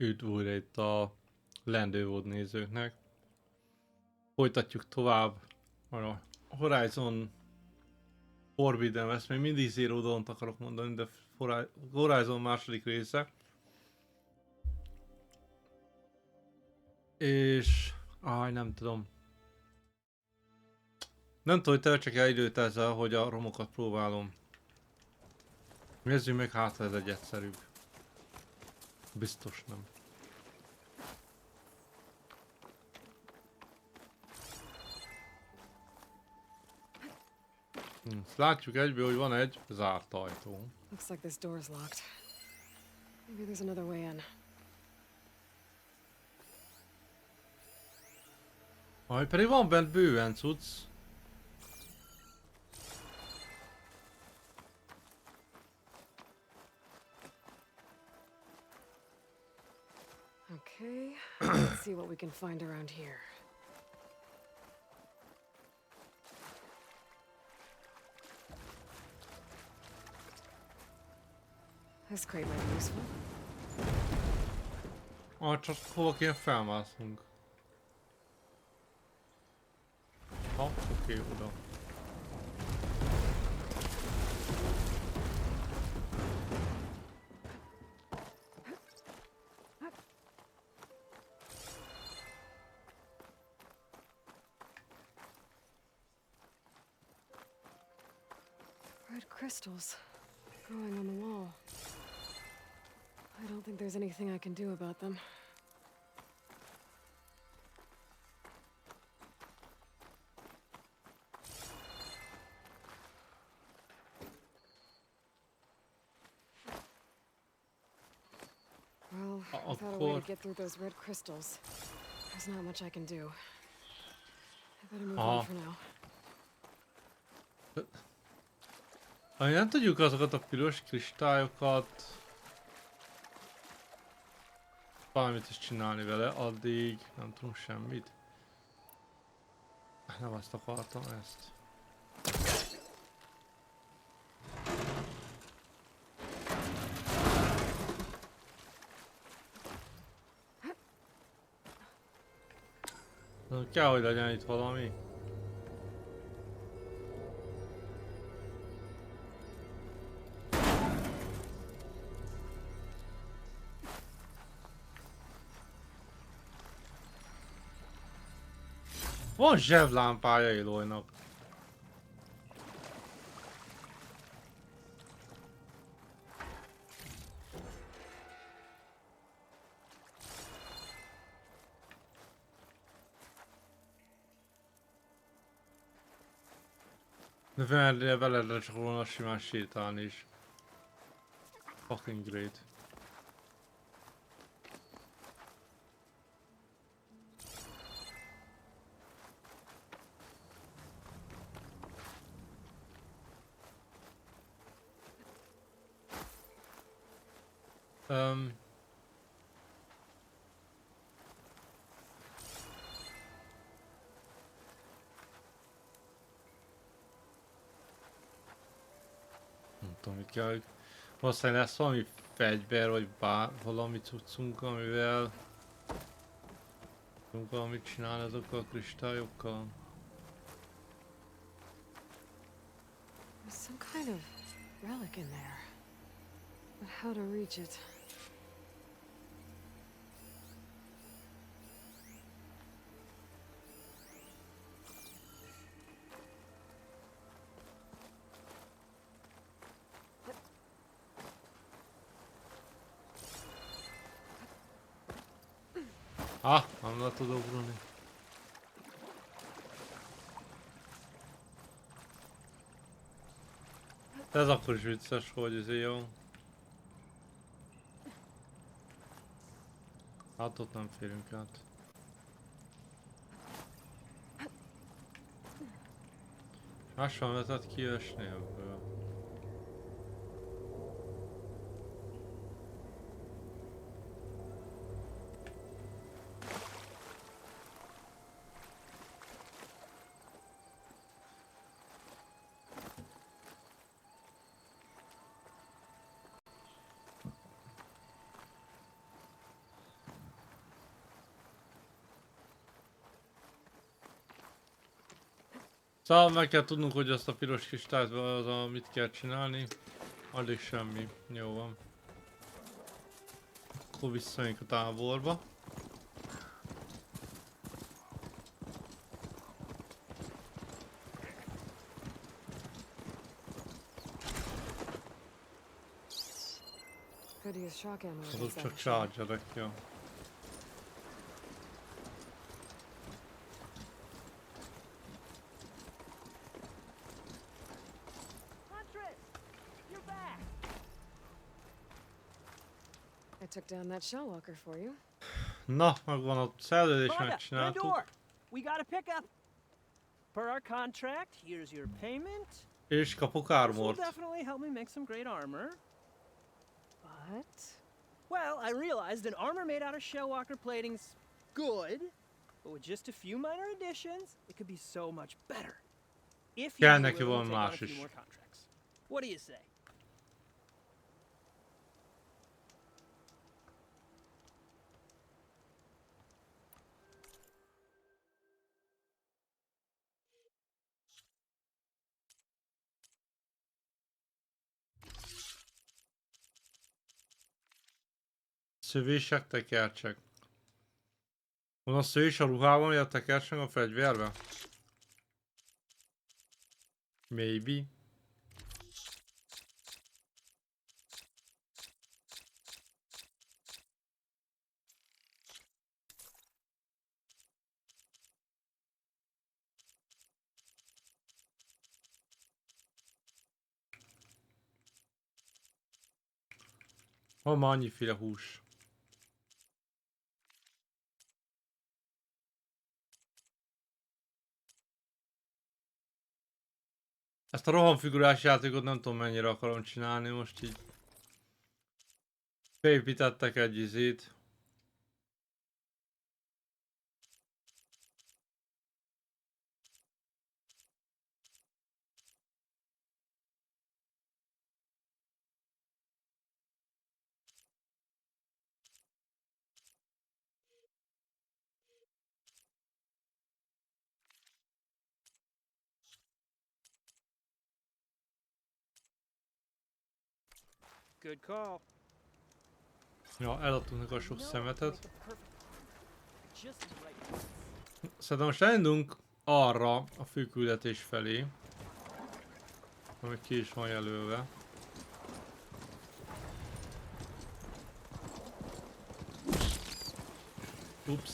Üdv újra itt a lendővód nézőknek. Folytatjuk tovább a Horizon Forbidden West, még mindig Zero Dawn-t akarok mondani, de Horizon második része. És... nem tudom. Nem tudom, hogy töltsek el időt ezzel, hogy a romokat próbálom. Nézzük meg, hát ez egy egyszerűbb. Biztos nem. Látjuk egyből, hogy van egy zárt ajtó. Looks like this door's locked. Maybe there's another way in. Aj, pedig van bent bőven cucc. Okay, let's see what we can find around here. This crate might be useful. Csak hova kéne felmászunk. Oké, oda. Red crystals growing on the wall. I don't think there's anything I can do about them. Well, without a way to get through those red crystals, there's not much I can do. I better move on for now. Nem tudjuk azokat a piros kristályokat valamit is csinálni vele, addig nem tudunk semmit. Nem azt akartam, ezt. Kell, hogy legyen itt valami. Van zseblámpája Eloynak. De veled csak volna simán sétálni is. Fucking great. Nem tudom, mit kell. Valószínűleg lesz valami fegyver, vagy valami cuccunk, amivel tudunk valamit csinálni azokkal a kristályokkal. There's some kind of relic in there. But how to reach it? Nem le tudok ugrani. Ez akkor is vicces, hogy ez jó. Hát ott nem férünk át. Máshol vezet kiesni ebből. Szóval meg kell tudnunk, hogy azt a piros kristályt az mit kell csinálni. Addig semmi. Jó van. Akkor visszamegyünk a táborba. Could use shock ammo Azok against that csak machine. chargerek, jó. I took down that shell walker for you. Na, megvan a szerződés, Honda, megcsináltuk. Pandora, we got a pickup. Per our contract, here's your payment. És kapok This will armort. definitely help me make some great armor. But Well, I realized an armor made out of shellwalker plating's good, but with just a few minor additions, it could be so much better. If Kell you're neki willing to valami take on a más few is. more contracts. What do you say? Szövések, tekercsek. Van a szövés a ruhában, vagy a tekercsek a fegyverben? Maybe. Van már annyiféle hús. Ezt a rohamfigurás játékot nem tudom mennyire akarom csinálni, most így beépítettek egy izét. Good call. Ja, eladtunk neki a sok szemetet. Just the right. Szerintem most elindulunk arra a főküldetés felé, ami ki is van jelölve. Ups.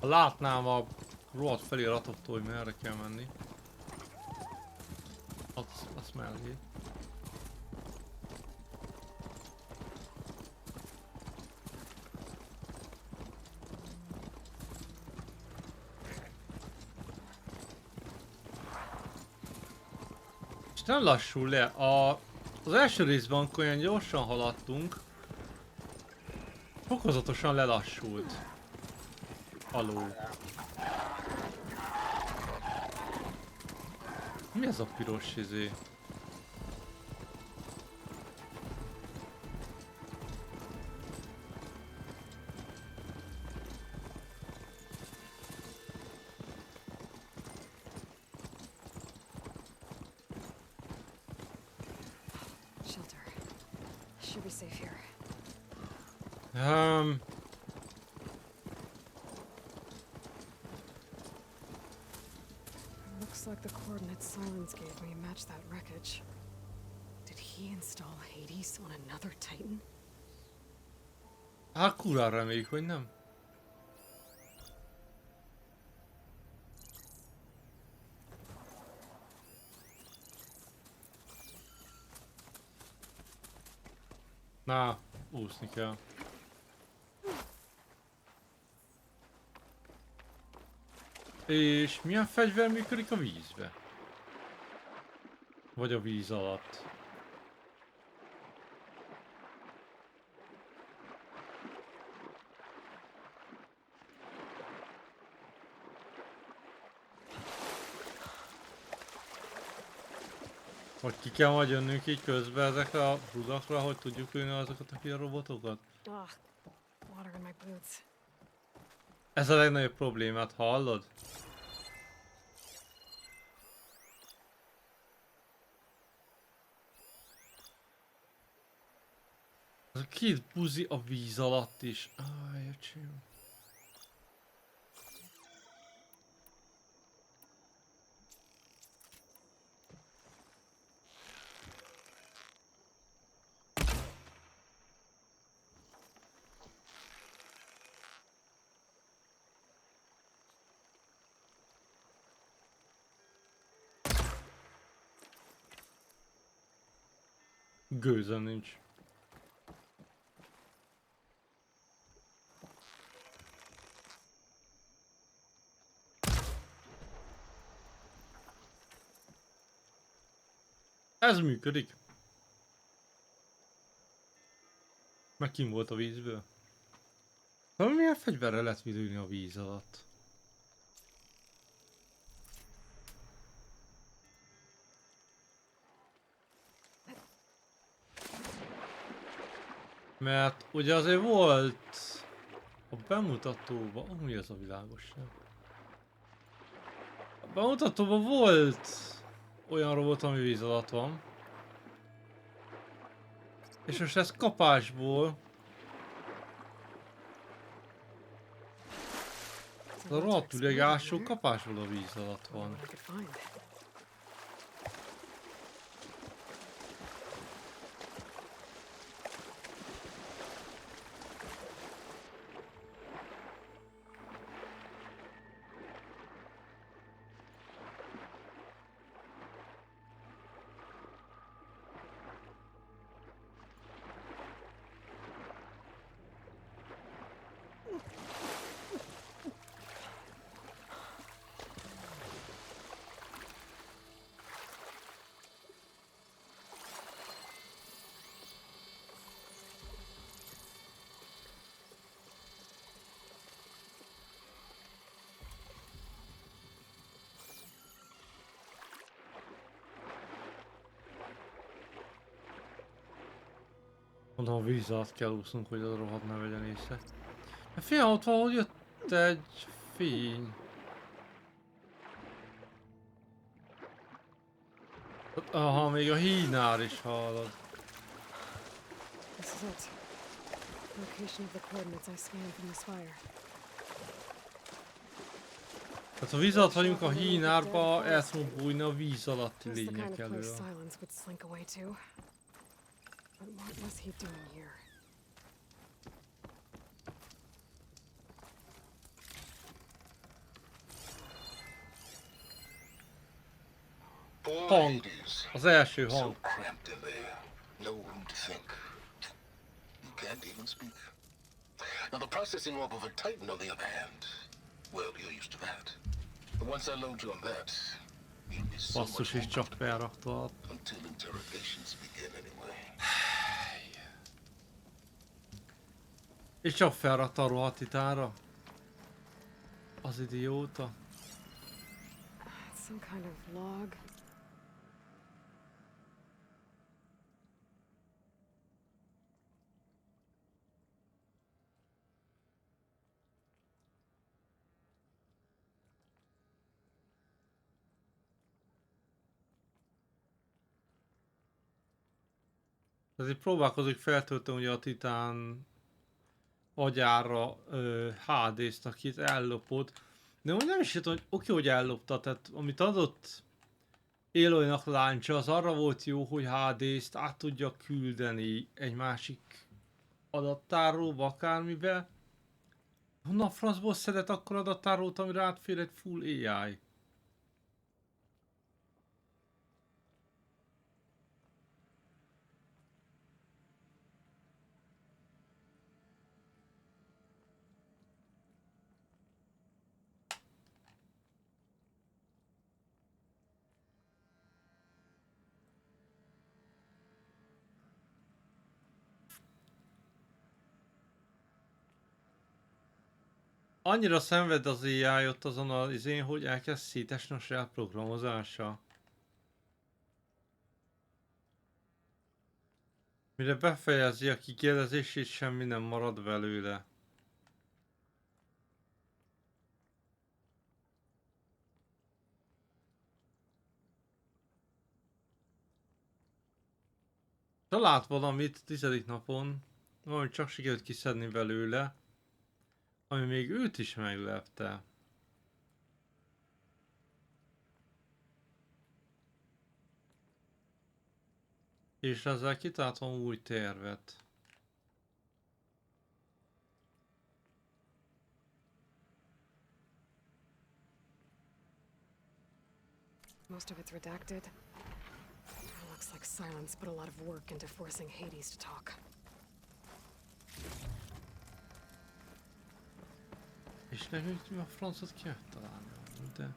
Ha látnám a rohadt feliratoktól, hogy merre kell menni. Azt mellé. És nem lassul le. Az első részben, amikor olyan gyorsan haladtunk, fokozatosan lelassult. Aló. Mi ez a piros izé? shelter. Should be safe here. Looks like the coordinates Sylens gave me match that wreckage. Did he install Hades on another Titan? Hát kurvára reméljük, hogy nem. Na, úszni kell. És milyen fegyver működik a vízbe? Vagy a víz alatt? Vagy ki kell majd jönnünk így közbe ezekre a rudakra, hogy tudjuk lőni azokat a robotokat? Ugh, water in my boots. Ez a legnagyobb problémát, hallod? Az a két buzi a víz alatt is. Öcsém. Gőzöm nincs. Ez működik. Meg kim volt a vízből. De milyen fegyverrel lehet vilőni a víz alatt? Mert ugye azért volt a bemutatóban, mi az a világosság? A bemutatóban volt olyan robot, ami víz alatt van. És most ez kapásból. Ez a rohadt ülegású kapásból a víz alatt van. Mondom, a víz alatt kell úsznunk, hogy a rohadt ne vegyen észre. Fiam, ott valahogy jött egy fény. Aha, még a hínár is hallod. This is it. Location of the coordinates I scanned from this fire. Hát ha víz alatt vagyunk a hínárba, el tudunk bújni a víz alatti That's the kind lények of place elől. Sylens would slink away to. But what was he doing here? Hang. Az első So hang. cramped in there. No room to think. You can't even speak. Now the processing orb of a Titan, on the other hand, well, you're used to that. But once I load you on that, you'll be so Basszus, much és csak felrakta. until interrogations begin anyway. És csak felrakta a rohadt titánra. Az idióta. It's some kind of log. Ezért próbálkozik feltölteni ugye a titán agyára Hadést, akit ellopott. De úgy nem is tudom, hogy oké, hogy ellopta, tehát amit adott Élőnek láncsa, az arra volt jó, hogy Hadést át tudja küldeni egy másik adattárolóba, akármibe. Honnan a francból szedett akkor adattárolót, amire átfér egy full AI? Annyira szenved az AI ott azon az izén, hogy elkezd szétesni a saját programozása. Mire befejezi a kikérdezését, semmi nem marad belőle. Talált valamit 10. napon, valami csak sikerült kiszedni belőle, ami még őt is meglepte. És ezzel kitáltam új tervet. Most of it's redacted. Looks like Sylens put a lot of work into forcing Hades to talk. És nekünk mi a francot kell találni, de...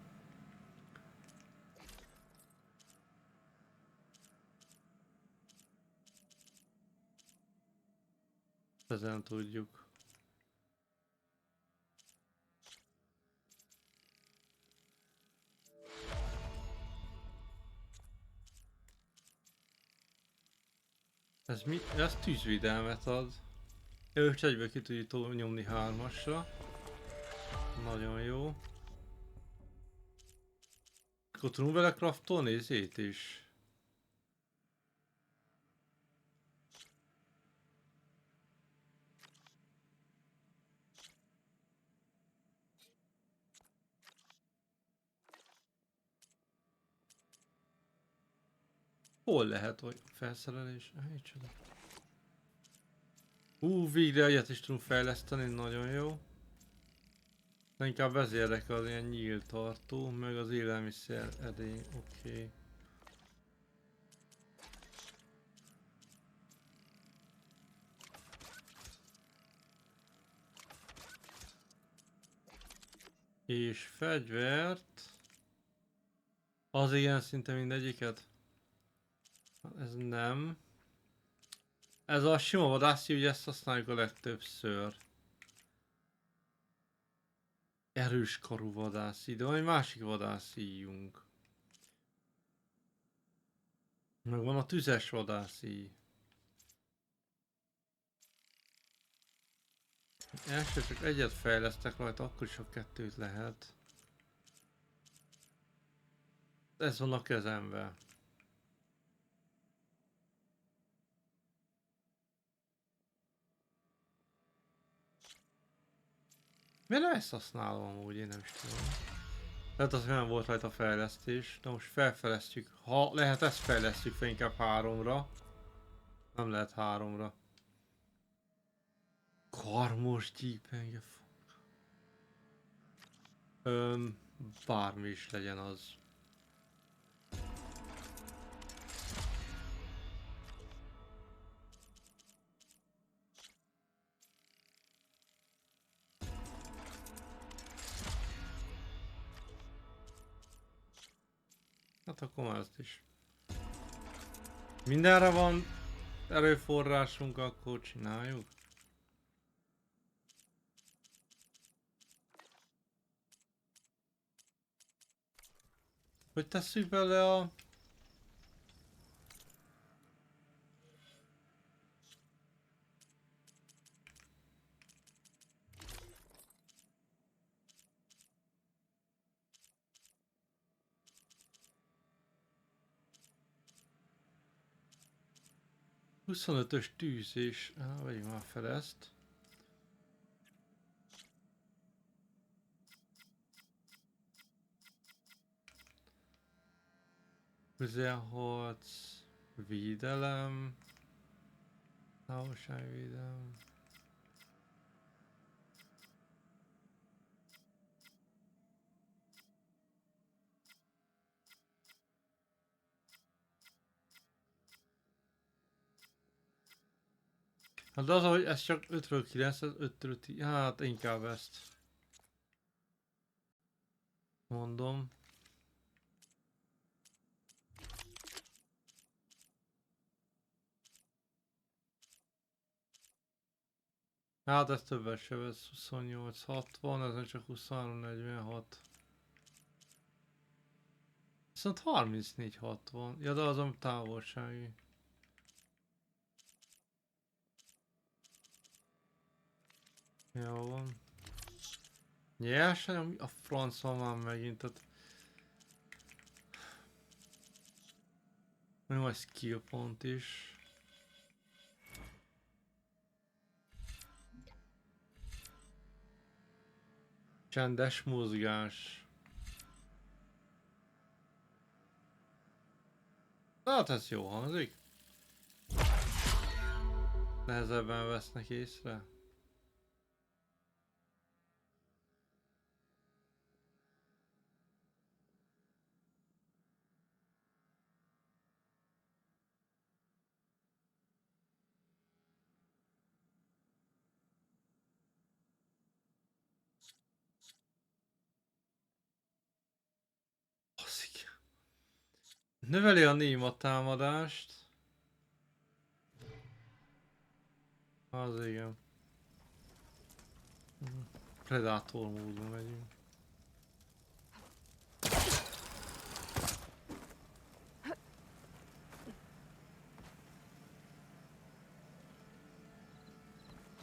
Ezen tudjuk. Ez mi? Ez tűzvédelmet ad. És egyből ki tudjuk nyomni 3-asra. Nagyon jó. Akkor tudunk vele craftolni ezét is. Hol lehet, hogy felszerelés? Micsoda. Végre ilyet is tudunk fejleszteni, nagyon jó. De inkább ez érdekel az ilyen nyílt tartó, meg az élelmiszer edény, oké. És fegyvert... Az ilyen szinte mindegyiket? Ez nem. Ez a sima vadászi, ugye ezt használjuk a legtöbbször. Erős karú vadászi, de egy másik vadászíjunk. Meg van a tüzes vadászi. Első csak egyet fejlesztek rajta, akkor is a 2-t lehet. Ez van a kezemben. Miért ezt használom amúgy, én nem is tudom. Tehát az nem volt rajta fejlesztés, de most felfejlesztjük. Ha lehet, ezt fejlesztjük fel inkább 3-ra. Nem lehet 3-ra. Karmos gyípenge. Bármi is legyen az. Hát akkor ezt is. Mindenre van erőforrásunk, akkor csináljuk. Hogy tesszük bele a... ...25-ös tűzés. Vegyünk már fel ezt. Közelharc, védelem, távolságvédelem. Hát de az, hogy ez csak 5-ről 9, ez 5-ről 10, hát inkább ezt mondom. Hát ez többet se vesz, 28-60, ezen csak 23-46. Viszont 34-60, ja de az a távolsági. Jó van. Nyersen, a franc van már megint, tehát... Még majd skill pont is. Csendes mozgás. Hát ez jó hangzik. Nehezebben vesznek észre. Baszik. Növeli a néma támadást. Az igen. Predátor módon megyünk.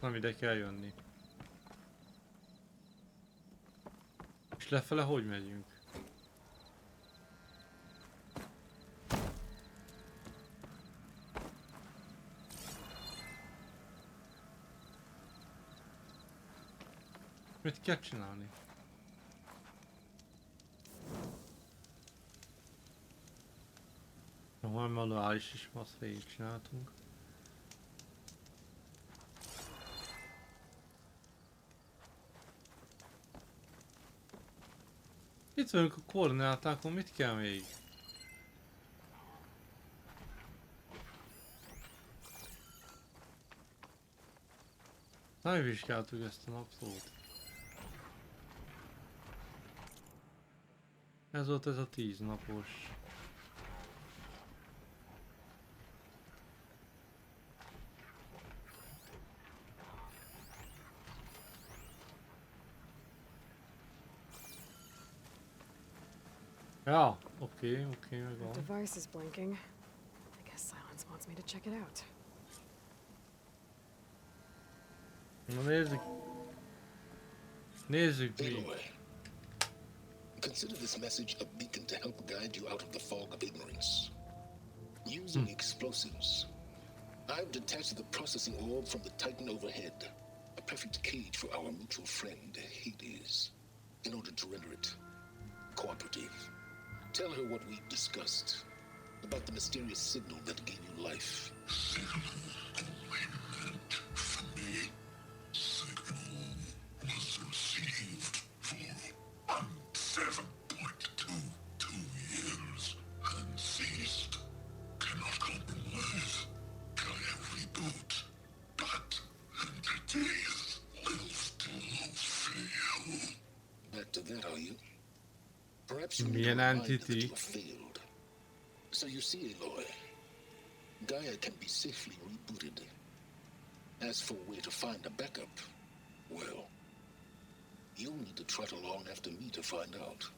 Nem ide kell jönni. És lefele hogy megyünk? Mit kell csinálni? Van manuális is, azt végig csináltunk. Itt vagyunk a koordinátákon, mit kell még? Nem vizsgáltuk ezt a naplót. Ez volt ez a 10 napos. Ja, oké, megvan. The device is blinking. I guess Sylens wants me to check it out. Na nézzük. Nézzük mi. Aloy, consider this message a beacon to help guide you out of the fog of ignorance. Using explosives, I've detached the processing orb from the Titan overhead, a perfect cage for our mutual friend, Hades, in order to render it cooperative. Tell her what we've discussed about the mysterious signal that gave you life. Signal only meant for me. Signal was received for 7.22 years and ceased. Cannot compromise. Can I reboot? But entities will still fail. Back to that, are you? Perhaps you Me need to an remind her entity. that you have failed. So you see, Aloy, Gaia can be safely rebooted. As for where to find a backup, well, you'll need to trot along after me to find out.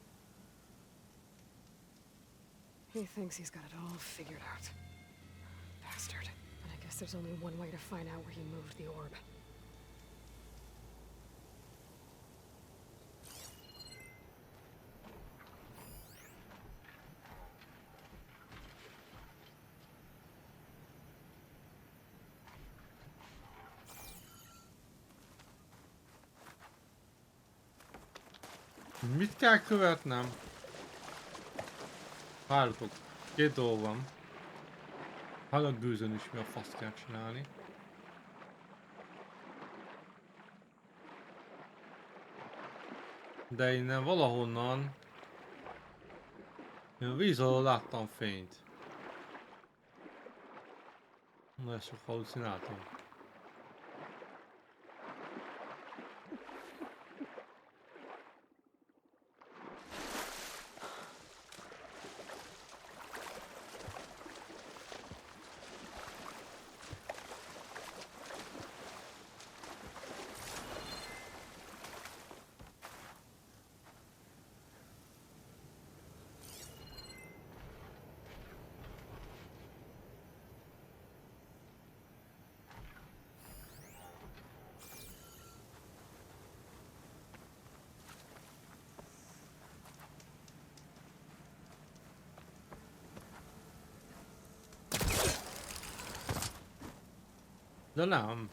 He thinks he's got it all figured out. Bastard. And I guess there's only one way to find out where he moved the orb. Mit kell követnem? Várjatok, két dolog van. Halakgőzön is mi a fasz kell csinálni. De innen valahonnan... Én a víz alól láttam fényt. Na, ezt csak halucináltam. De nem.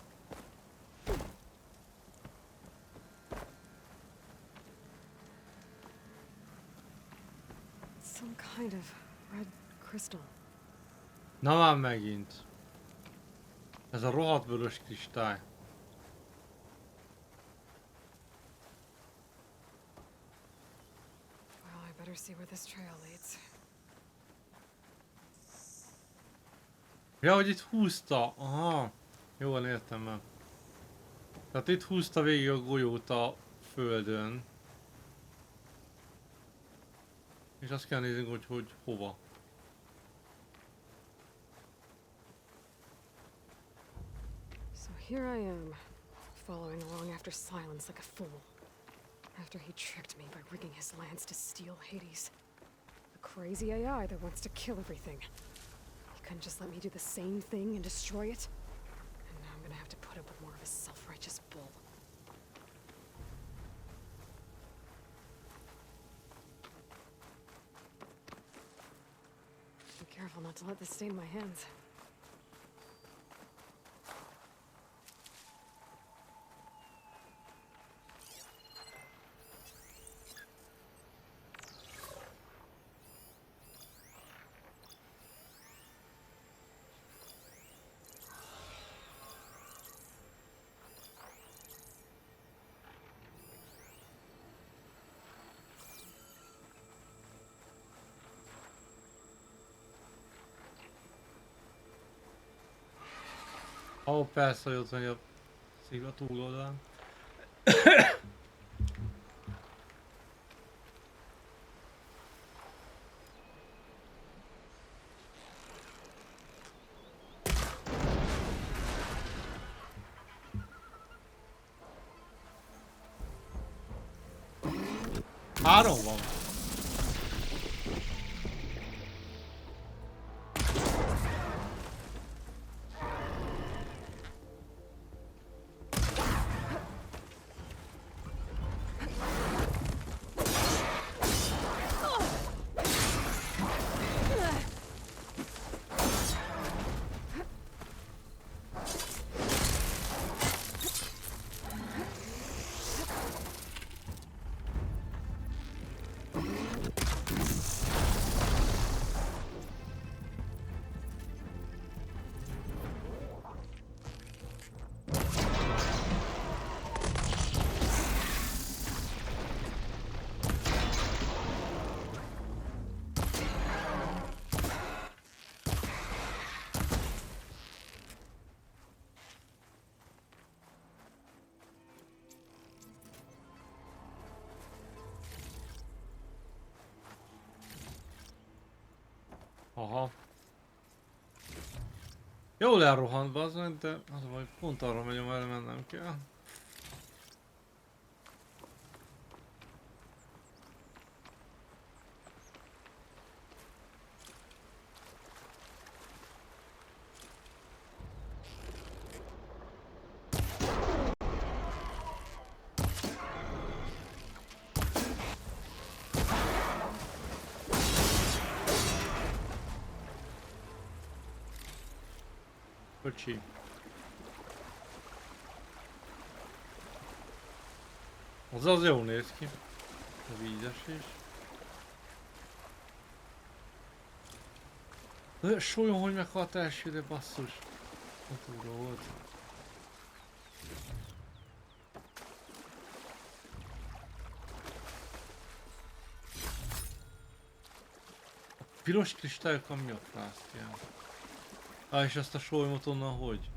Na már megint. Ez a rohadt vörös kristály. Well, I better see where this trail leads. Ja, hogy itt húzta. Aha. Jól értem már. Tehát itt húzta végig a golyót a földön. És azt kell nézni, hogy hova. So here I am, following along after Sylens like a fool. After he tricked me by rigging his lance to steal Hades. A crazy AI that wants to kill everything. He couldn't just let me do the same thing and destroy it. And now I'm gonna have to put up with more of his self-righteous bull. Be careful not to let this stain my hands. Ó, persze, hogy ott van a szív a túloldalán. Három van. Aha. Jól elrohant bazdmeg, de az a baj, pont arra megy, amerre mennem kell. Kocsi. Az jól néz ki. A vízes is. De solyon, hogy meghalt elsőre, basszus. Utúra volt. A piros kristályok miatt választják. És azt a solymot onnan hogy?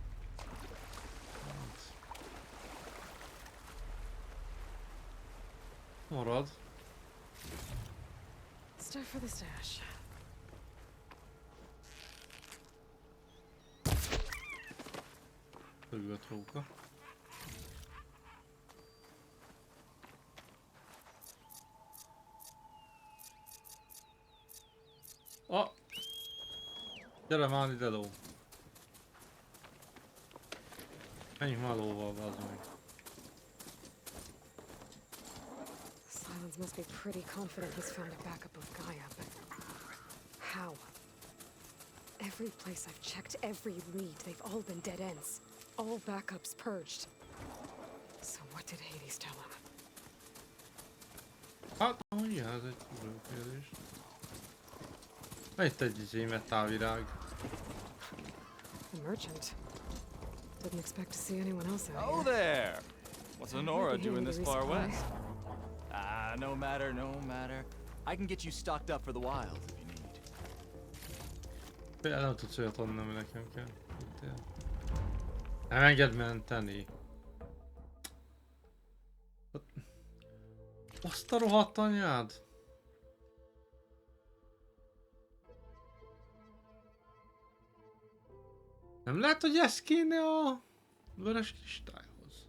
Marad. Stuff for the stash. Dögölt róka. Gyere már ide ló. Menjünk már lóval, bazd meg. Sylens must be pretty confident he's found a backup of Gaia, but how? Every place I've checked, every lead, they've all been dead ends. All backups purged. So what did Hades tell him? Hát, ahogy ez egy kurva kérdés. Itt egy metálvirág. The merchant. Didn't expect to see anyone else out Oh here. there! What's Honora doing this far Resupply. west? Ah, no matter, no matter. I can get you stocked up for the wilds if you need. Például nem tudsz olyat adni, ami nekem kell. Itt él. Nem engedd menteni. Azt a rohadt anyád! Nem lehet, hogy ez kéne a vörös kristályhoz?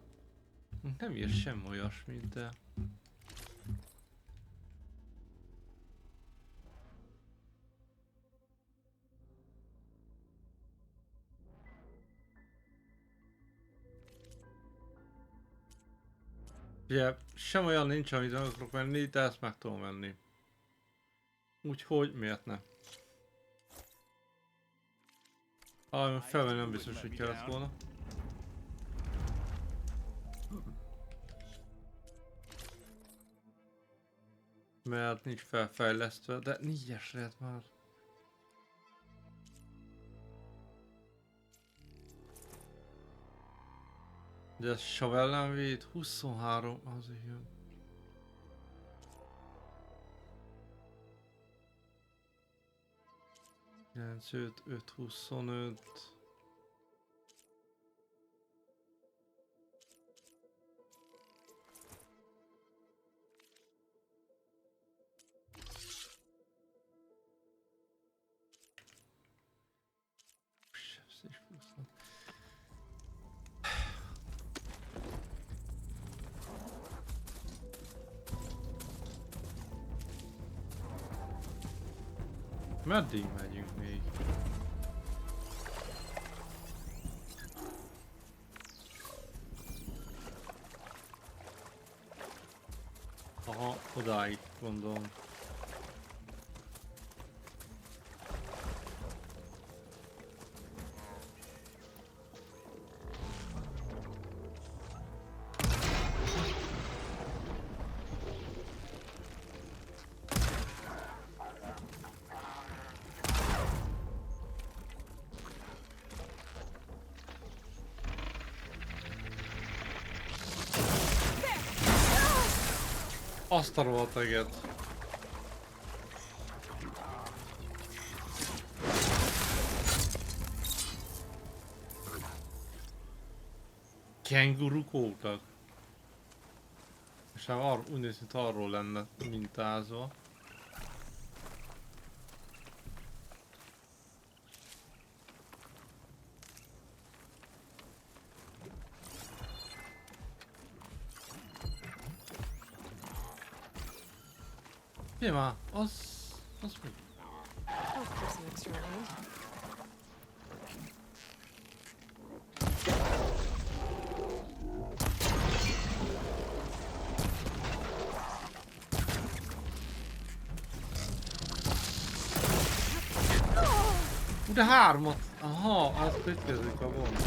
Nem ír sem olyasmit, de... Ugye, sem olyan nincs, amit meg akarok venni, de ezt meg tudom venni. Úgyhogy miért ne? Felvenni nem biztos, hogy kellett volna. Mert nincs felfejlesztve, de 4-es lehet már. De ez savellenvéd 23, azért jön. Kilenc, 5, 25. Meddig megyünk még? Aha, odáig gondolom. Azt a rohadt eget. Kenguruk voltak. És hát úgy néz, mint arról lenne mintázva. Figyelj már, az mi? I'll keep some extra in hand. De hármat! Aha, az ütközik a gond.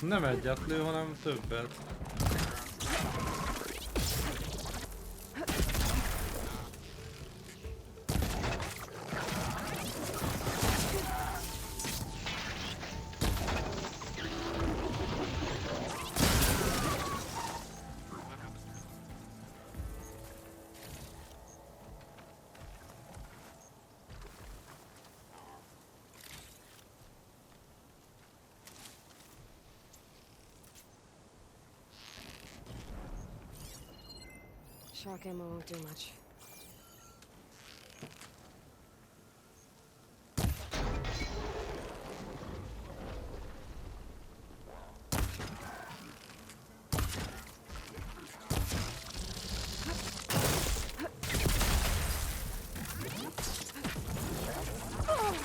Nem egyet lő, hanem többet. Shock ammo won't do much.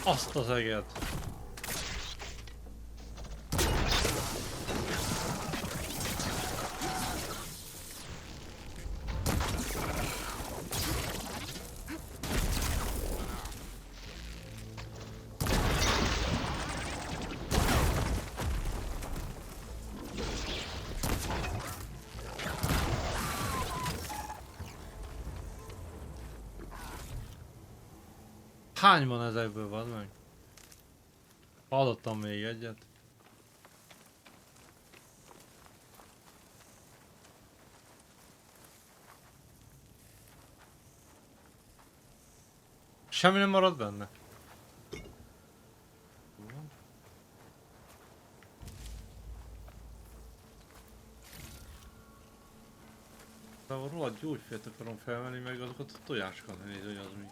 Azt az eget. Hány van ezekből, van meg? Hallottam még egyet. Semmi nem marad benne. De a rohadt gyógyfért akarom felvenni, meg azokat a tojásokat nézni, hogy az mi.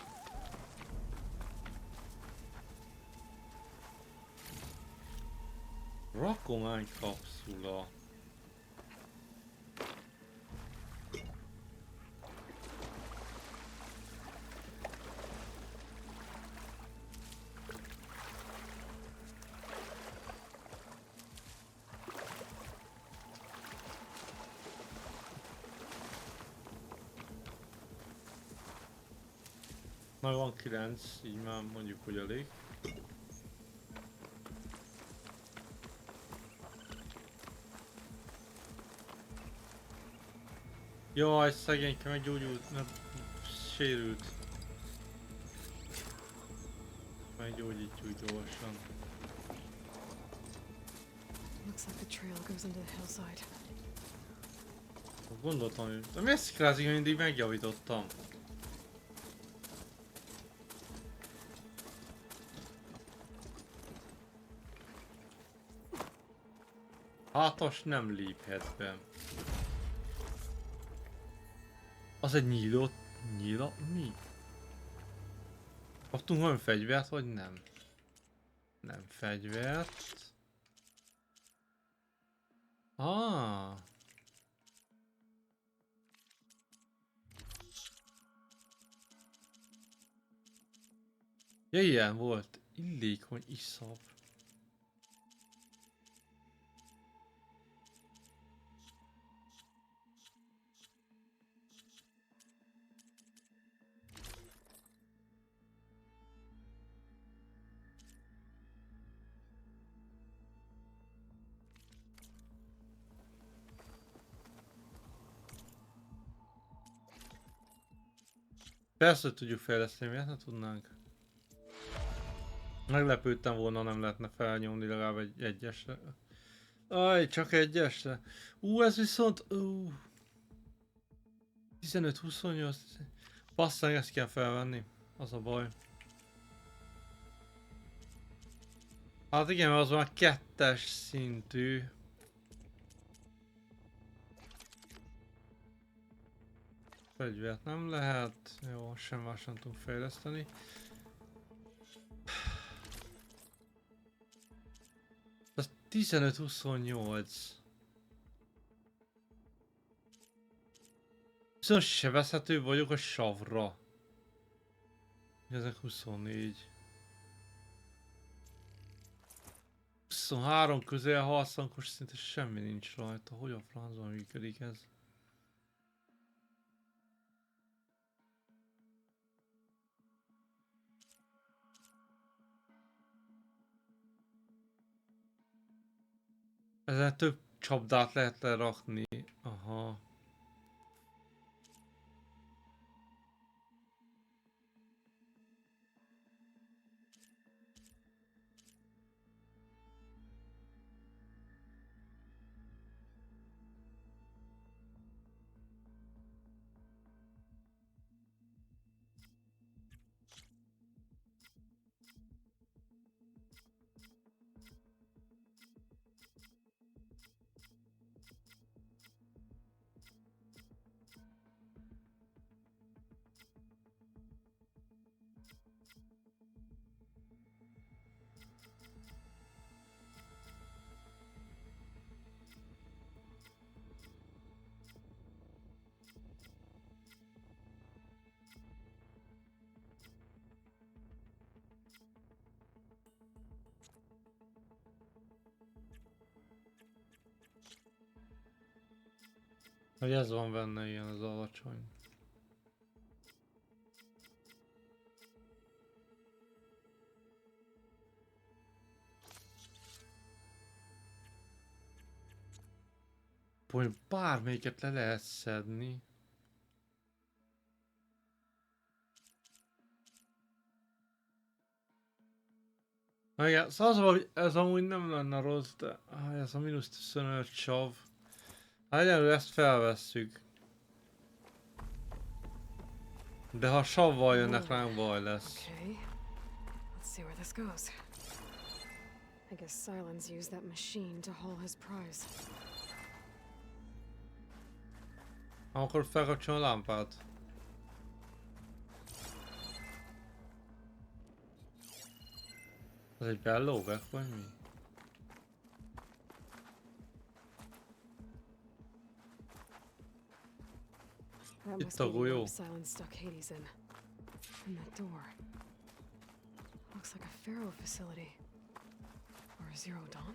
Rakomány kapszula. Na van 9, így már mondjuk, hogy elég. Jaj, szegényke meggyógyult, nem sérült. Meggyógyítjuk gyorsan. Looks like the trail goes into the hillside. Gondoltam, hogy... De miért szikrázik, hogy mindig megjavítottam? Hátas nem léphet be. Az egy nyíló... Nyíla? Mi? Kaptunk valami fegyvert, vagy nem? Nem fegyvert. Ah. Ja, ilyen volt. Illékony iszap. Persze, hogy tudjuk fejleszteni, miért ne tudnánk? Meglepődtem volna, nem lehetne felnyomni legalább egy egyesre. Aj, csak egyesre. Ez viszont... 15-28... Basszeg, ezt kell felvenni. Az a baj. Hát igen, mert az már 2-es szintű. Fegyvert nem lehet. Jó, sem más sem tudunk fejleszteni. Ez 15-28. Viszont sebezhető vagyok a savra. Ezek 24. 23 közel halszankos, szinte semmi nincs rajta. Hogy a francban működik ez? Ezen több csapdát lehet lerakni. Aha. Hogy ez van benne, ilyen az alacsony. Hogy bármelyiket le lehet szedni. Na igen, szóval az, hogy ez amúgy nem lenne rossz, de ez a mínusz 25 sav. Hát egyelőre ezt felvesszük. De ha savval jönnek ránk, baj lesz. Okay, let's see where this goes. I guess Sylens used that machine to haul his prize. Akkor felkapcsolom a lámpát. Ez egy bellógek, vagy mi? That Itt must be a the golyó. orb Sylens stuck Hades in. And that door. Looks like a Pharaoh facility. Or a Zero Dawn?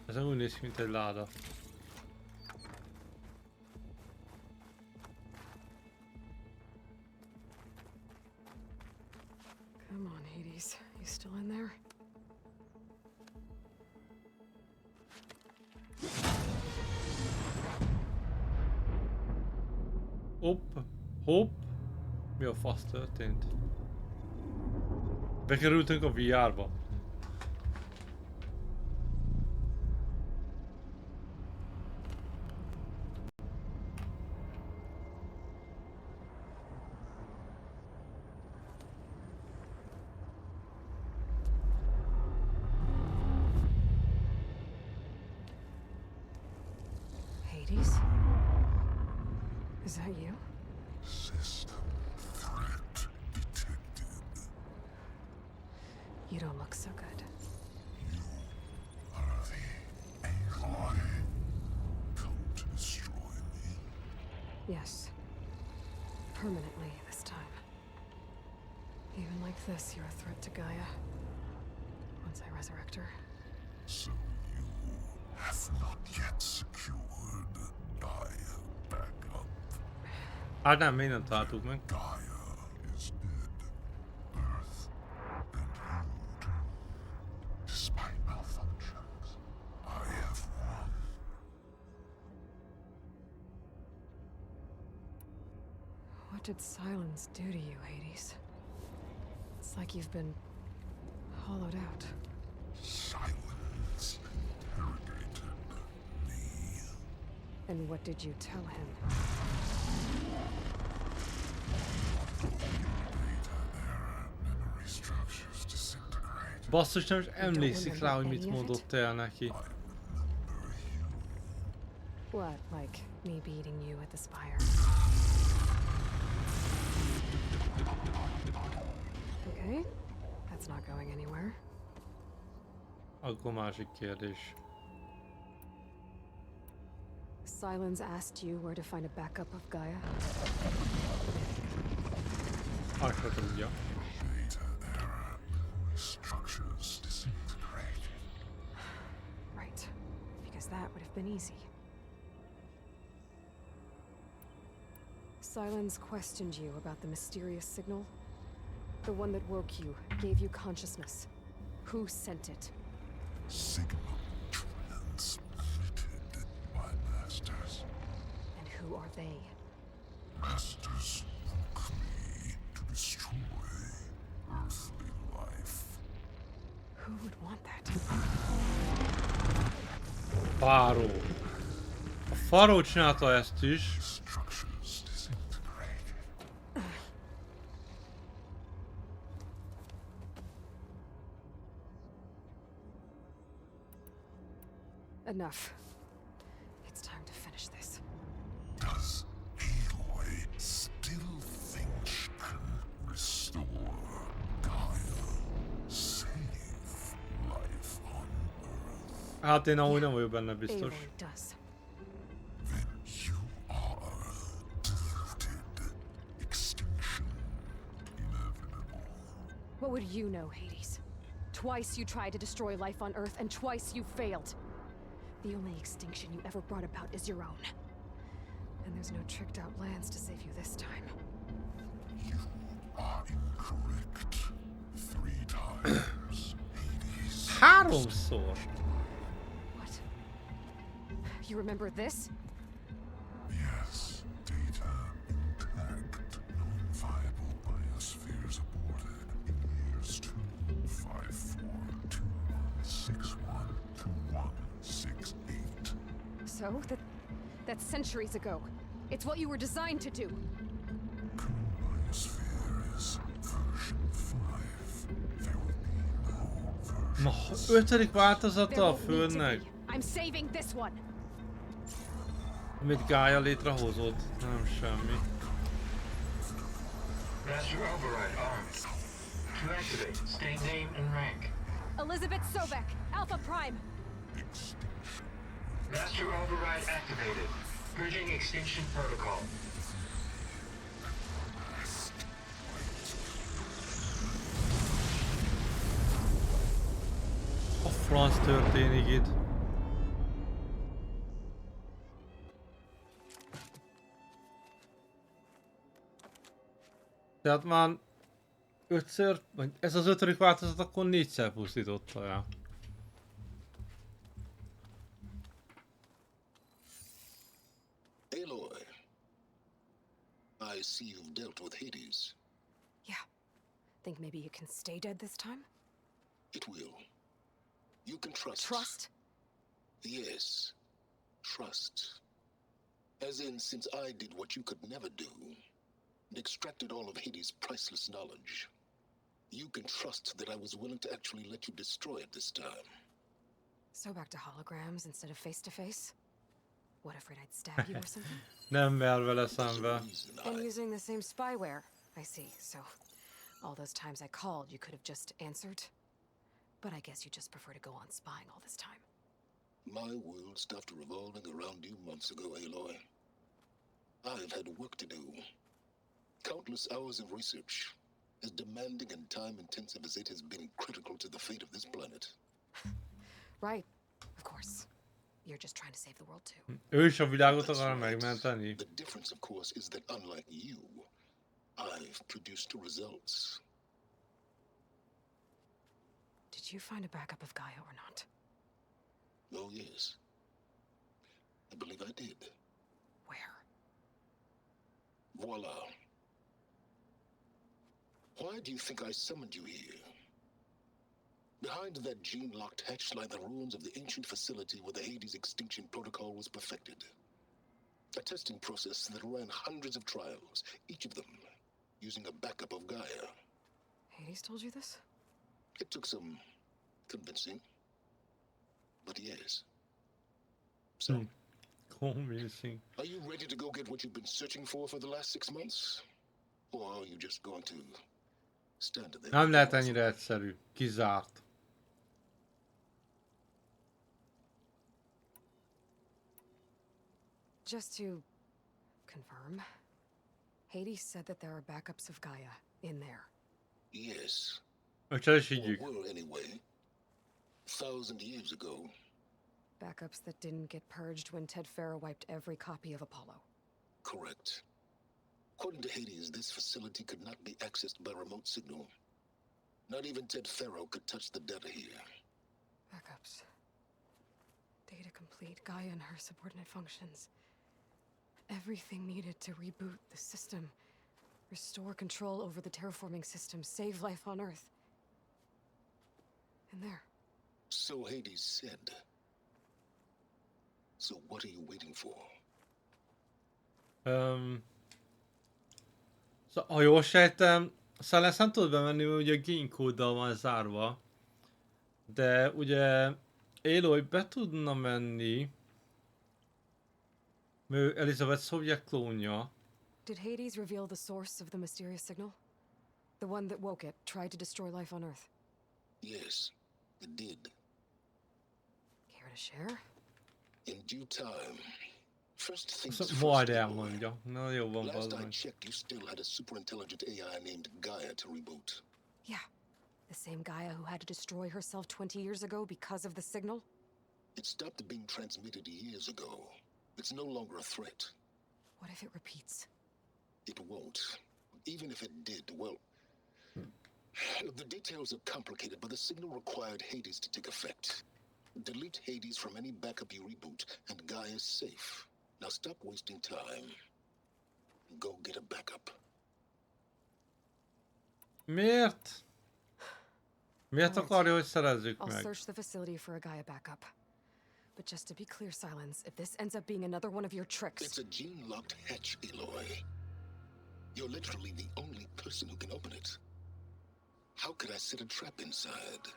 Ez úgy néz ki, mint egy láda. Come on, Hades. You still in there? Hopp, hopp. Mi a fasz történt? Bekerültünk a VR-ba. Hades? Is that you? System threat detected. You don't look so good. Are the Aloy come to destroy me? Yes. Permanently this time. Even like this, you're a threat to Gaia. Once I resurrect her. So you have not yet secured Gaia backup. Hát nem, még nem találtuk meg. Gaia is dead. Earth and you too. Despite malfunctions, I have won. What did Sylens do to you, Hades? It's like you've been hollowed out. Silence interrogated me. And what did you tell him? Data error, memory structures disintegrate. Basszus, nem is emlékszik rá, hogy mit mondott el neki. I remember you. What, like me beating you at the spire? Okay, that's not going anywhere. Akkor másik kérdés. Sylens asked you where to find a backup of Gaia? Azt se tudja. Data error, memory structures disintegrate. Right, because that would have been easy. Sylens questioned you about the mysterious signal? The one that woke you, gave you consciousness. Who sent it? Signal transmitted by masters. And who are they? Masters woke me to destroy earthly life. Who would want that? Fáró. A Fáró csinálta ezt is. Structures disintegrate. Enough. It's time to finish this. Does Aloy still think she can restore Gaia? Save life on Earth? Hát én amúgy nem vagyok benne biztos. Aloy does. Then you are deluded. Extinction inevitable. What would you know, Hades? Twice you tried to destroy life on Earth, and twice you failed. The only extinction you ever brought about is your own. And there's no tricked out lands to save you this time. You are incorrect. 3 times, Hades. Háromszor. What? You remember this? Yes, data intact, non-violent. So? That's centuries ago. It's what you were designed to do. Sphere is version 5. There will be no version. Ma ötödik változata There a won't need to Földnek, be. I'm saving this one. amit Gaia létrehozott. Nem semmi. Master override armed. To activate, state name and rank. Elizabeth Sobek, Alpha Prime. Master override activated. Bridging extinction protocol. A franc történik itt? Tehát már 5-ször, vagy ez az 5. változat, akkor 4-szer pusztította el. Aloy, I see you've dealt with Hades. Yeah. Think maybe you can stay dead this time? It will. You can trust. Trust? Yes. Trust. As in, since I did what you could never do, and extracted all of Hades' priceless knowledge, you can trust that I was willing to actually let you destroy it this time. So back to holograms instead of face-to-face? What, afraid I'd stab you or something? Nem mer vele There's a szembe. reason And I... using the same spyware. I see, so all those times I called, you could have just answered? But I guess you just prefer to go on spying all this time. My world stopped revolving around you months ago, Aloy. I've had work to do. Countless hours of research, as demanding and time-intensive as it has been critical to the fate of this planet. Right, of course. You're just trying to save the world too. Ő is a világot That's akar right. megmenteni. The difference, of course, is that unlike you, I've produced results. Did you find a backup of Gaia or not? Oh, yes. I believe I did. Where? Voila. Why do you think I summoned you here? Behind that gene-locked hatch lie the ruins of the ancient facility where the Hades extinction protocol was perfected. A testing process that ran hundreds of trials, each of them using a backup of Gaia. Hades told you this? It took some convincing, but yes. So, Convincing. are you ready to go get what you've been searching for the last 6 months? Or are you just going to stand there? Nem lehet ennyire egyszerű. Kizárt. Just to confirm, Hades said that there are backups of Gaia in there. Yes. Hogy Or higgyük. were anyway. 1,000 years ago. Backups that didn't get purged when Ted Farrow wiped every copy of Apollo. Correct. According to Hades, this facility could not be accessed by remote signal. Not even Ted Farrow could touch the data here. Backups. Data complete, Gaia and her subordinate functions. Everything needed to reboot the system. Restore control over the terraforming system. Save life on Earth. And there. So Hades said. So what are you waiting for? Szóval, ha jól sejtem, Sylens nem tud bemenni, mert ugye a game kóddal van zárva. De ugye Aloy be tudna menni, mert Elizabeth szovjet klónja. Did Hades reveal the source of the mysterious signal? The one that woke it, tried to destroy life on Earth? Yes, it did. Care to share? In due time. First things Szóval first, majd Aloy. elmondja. Na jó van, Last bazd I meg. checked, you still had a superintelligent AI named Gaia to reboot. Yeah. The same Gaia who had to destroy herself 20 years ago because of the signal? It stopped being transmitted years ago. It's no longer a threat. What if it repeats? It won't. Even if it did, well... The details are complicated, but the signal required Hades to take effect. Delete Hades from any backup you reboot, and Gaia's safe. Now stop wasting time. Go get a backup. Miért? Miért Alright. akarja, hogy szerezzük I'll meg? search the facility for a Gaia backup. But just to be clear, Sylens, if this ends up being another one of your tricks... It's a gene-locked hatch, Aloy. You're literally the only person who can open it. How could I set a trap inside?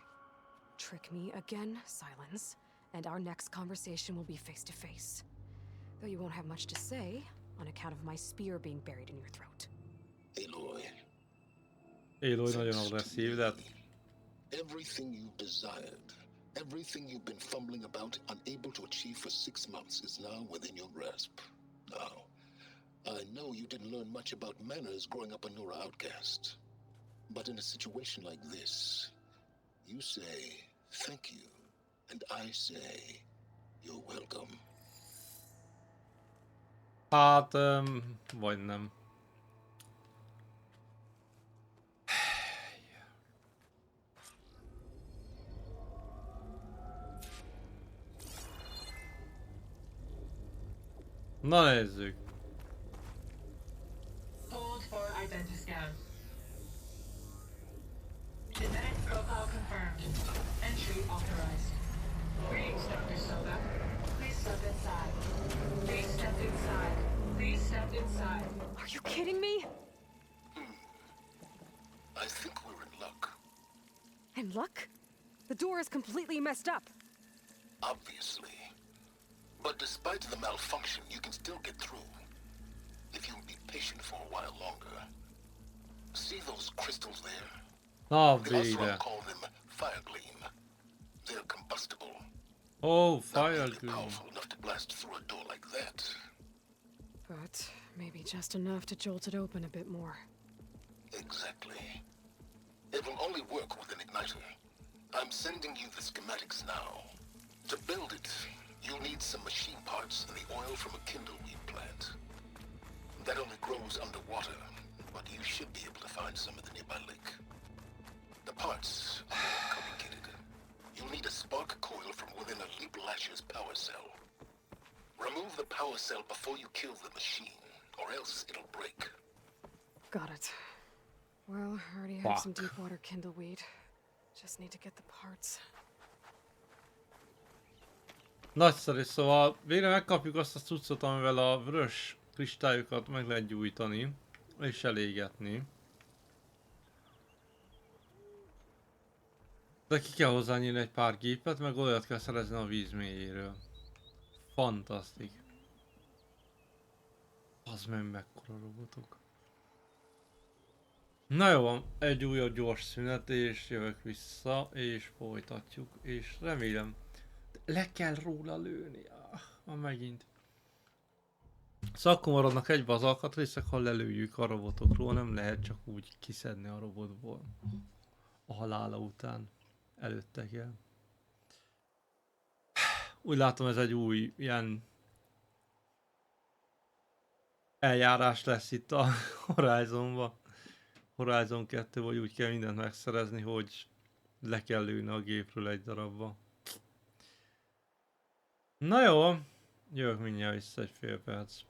Trick me again, Sylens, and our next conversation will be face-to-face. Though you won't have much to say, on account of my spear being buried in your throat. Aloy. Aloy nagyon agresszív, de... Everything you've desired, everything you've been fumbling about, unable to achieve for 6 months, is now within your grasp. Now, I know you didn't learn much about manners growing up a Nora outcast. But in a situation like this, you say thank you, and I say you're welcome. Hát, vagy nem. Na nézzük. Hold for identiscan. Genetic profile confirmed. Entry authorized. Greetings, Dr. Soda. Please step inside. Please step inside. Please step inside. Are you kidding me? I think we're in luck. In luck? The door is completely messed up. Obviously. But despite the malfunction, you can still get through. If you'll be patient for a while longer. See those crystals there? Na The Osram végre. call them fire gleam. They're combustible. Oh, Not fire nearly gleam. powerful enough to blast through a door like that. But maybe just enough to jolt it open a bit more. Exactly. It will only work with an igniter. I'm sending you the schematics now. To build it, you'll need some machine parts and the oil from a kindleweed plant. That only grows underwater, but you should be able to find some at the nearby lake. The parts are more complicated. You'll need a spark coil from within a Leap Lasher's power cell. Remove the power cell before you kill the machine, or else it'll break. Got it. Well, I already have some Fuck. deep water kindleweed. Just need to get the parts. Nagyszerű, szóval végre megkapjuk azt a cuccot, amivel a vörös kristályokat meg lehet gyújtani, és elégetni. De ki kell hozzányírni egy pár gépet, meg olyat kell szerezni a víz mélyéről. Fantasztik. Az meg mekkora robotok. Na jó van, egy újabb gyors szünet, és jövök vissza, és folytatjuk, és remélem le kell róla lőni. Megint. Szóval akkor maradnak egybe az alkatrészek, ha lelőjük a robotokról, nem lehet csak úgy kiszedni a robotból. A halála után. Előtte kell. Úgy látom, ez egy új ilyen eljárás lesz itt a Horizonban. Horizon 2, vagy úgy kell mindent megszerezni, hogy le kell lőni a gépről egy darabba. Na jó, jövök mindjárt vissza egy fél perc.